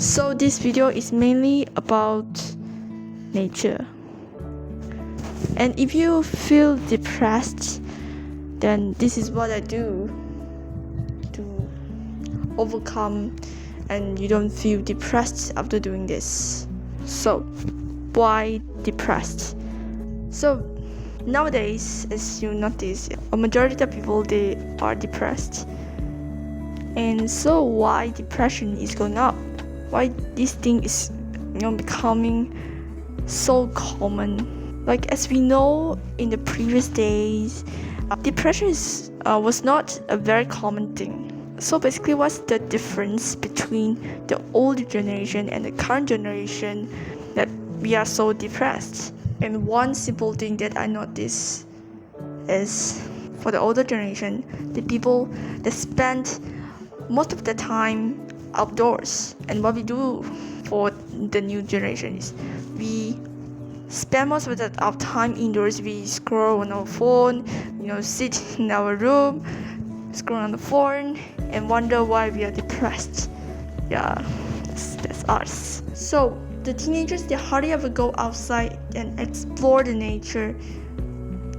So this video is mainly about nature. And if you feel depressed, then this is what I do to overcome and you don't feel depressed after doing this. So why depressed? So nowadays, as you notice, a majority of people, they are depressed. And so why depression is going up? Why this thing is becoming so common? Like, as we know, in the previous days, depression was not a very common thing. So basically, what's the difference between the older generation and the current generation that we are so depressed? And one simple thing that I notice is, for the older generation, the people that spend most of the time outdoors. And what we do for the new generation is we spend most of our time indoors. We scroll on our phone, sit in our room, scroll on the phone, and wonder why we are depressed. Yeah, that's us. So the teenagers, they hardly ever go outside and explore the nature.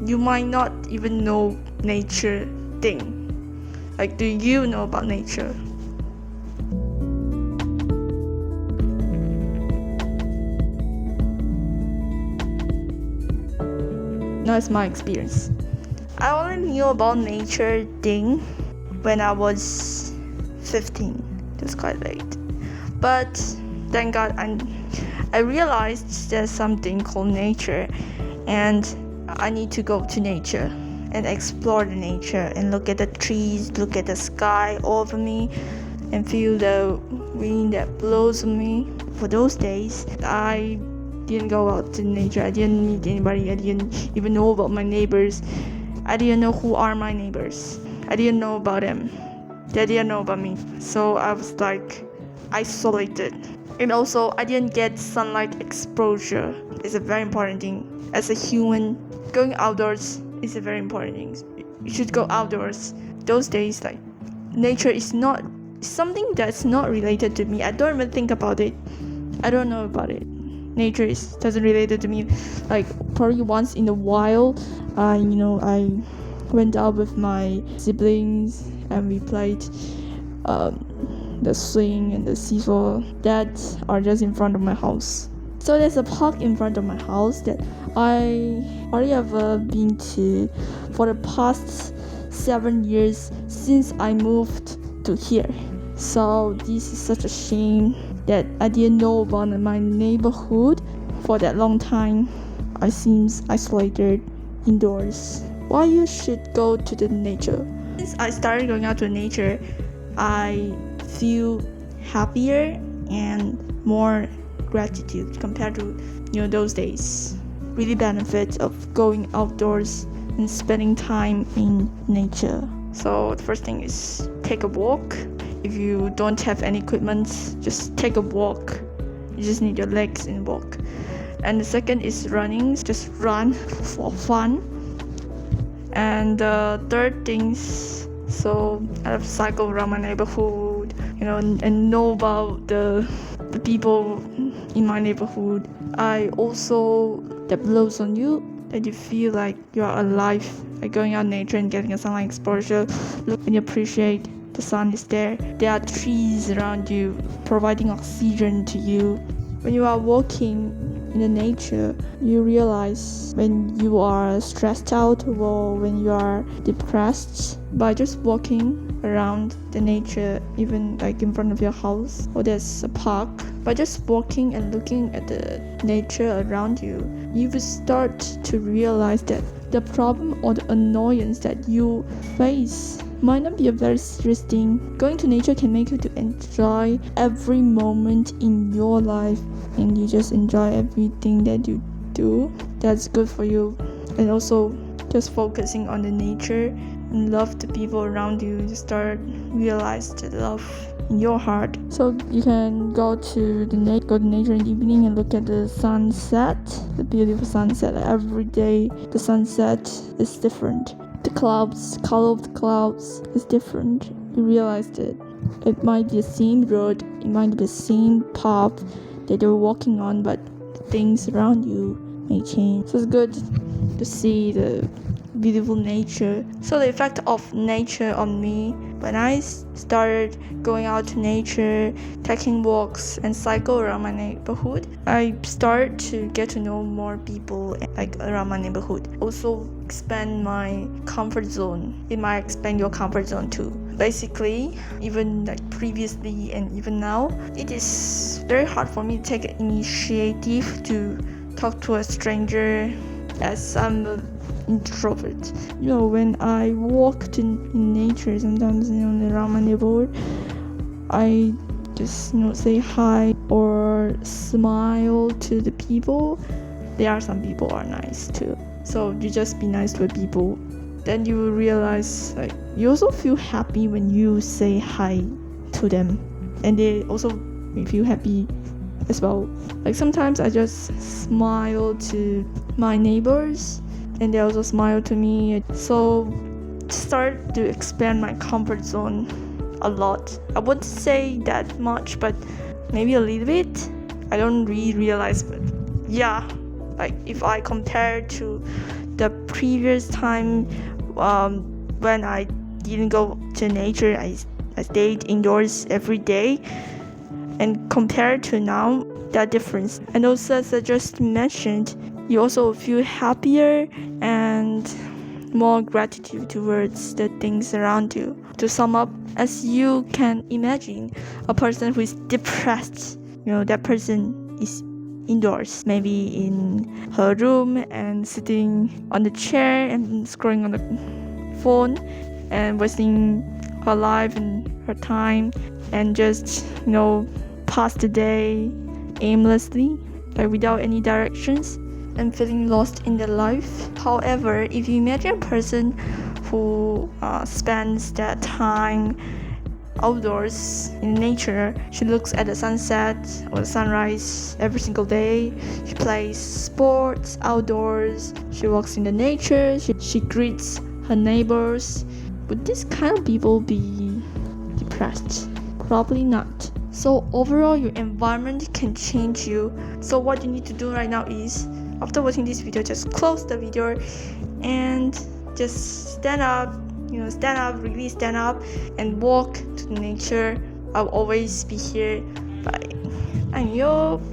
You might not even know nature thing. Like, do you know about nature? No, it's my experience. I only knew about nature thing when I was 15. It was quite late. But thank God I realized there's something called nature, and I need to go to nature and explore the nature and look at the trees, look at the sky over me, and feel the wind that blows on me. For those days, I didn't go out to nature. I didn't meet anybody. I didn't even know about my neighbors. I didn't know who are my neighbors. I didn't know about them. They didn't know about me. So I was like isolated. And also, I didn't get sunlight exposure. It's a very important thing. As a human, going outdoors is a very important thing. You should go outdoors. Those days, like, nature is not something that's not related to me. I don't even think about it. I don't know about it. Nature doesn't relate to me. Like, probably once in a while, I went out with my siblings and we played the swing and the seesaw that are just in front of my house. So there's a park in front of my house that I hardly ever been to for the past 7 years since I moved to here. So this is such a shame that I didn't know about my neighborhood for that long time. I seems isolated indoors. Why you should go to the nature? Since I started going out to nature, I feel happier and more gratitude compared to those days. Really benefit of going outdoors and spending time in nature. So the first thing is take a walk. If you don't have any equipment, just take a walk. You just need your legs and walk. And the second is running. Just run for fun. And the third things, so I have cycle around my neighborhood, and know about the people in my neighborhood. I also, that blows on you, that you feel like you are alive, like going out in nature and getting a sunlight exposure. Look and you appreciate the sun is there. There are trees around you providing oxygen to you. When you are walking in the nature, you realize when you are stressed out or when you are depressed, by just walking around the nature, even like in front of your house or there's a park, by just walking and looking at the nature around you, you will start to realize that the problem or the annoyance that you face might not be a very serious thing. Going to nature can make you to enjoy every moment in your life, and you just enjoy everything that you do. That's good for you. And also, just focusing on the nature and love the people around you, you start realize the love in your heart. So you can go to nature in the evening and look at the sunset, the beautiful sunset. Every day the sunset is different. The clouds, color of the clouds is different. You realize that It might be the same road, it might be the same path that you're walking on, but things around you may change. So it's good to see the beautiful nature. So the effect of nature on me, when I started going out to nature, taking walks and cycle around my neighborhood, I started to get to know more people like around my neighborhood. Also expand my comfort zone. It might expand your comfort zone too. Basically, even like previously and even now, it is very hard for me to take an initiative to talk to a stranger, as I'm an introvert. When I walk in nature, sometimes around my neighborhood, I just say hi or smile to the people. There are some people are nice too, so you just be nice to people. Then you will realize you also feel happy when you say hi to them, and they also may feel happy as well. Sometimes I just smile to my neighbors and they also smile to me. So start to expand my comfort zone a lot. I wouldn't say that much, but maybe a little bit. I don't really realize, but yeah, if I compare to the previous time when I didn't go to nature, I stayed indoors every day, and compared to now, that difference. And also, as I just mentioned, you also feel happier and more gratitude towards the things around you. To sum up, as you can imagine, a person who is depressed, that person is indoors, maybe in her room and sitting on the chair and scrolling on the phone and wasting her life and her time, and just pass the day aimlessly, without any directions, and feeling lost in their life. However, if you imagine a person who spends that time outdoors in nature, she looks at the sunset or the sunrise every single day, she plays sports outdoors, she walks in the nature, she greets her neighbors. Would this kind of people be depressed? Probably not. So overall, your environment can change you. So what you need to do right now is, after watching this video, just close the video and just stand up, really stand up and walk to nature. I'll always be here. Bye. 안녕.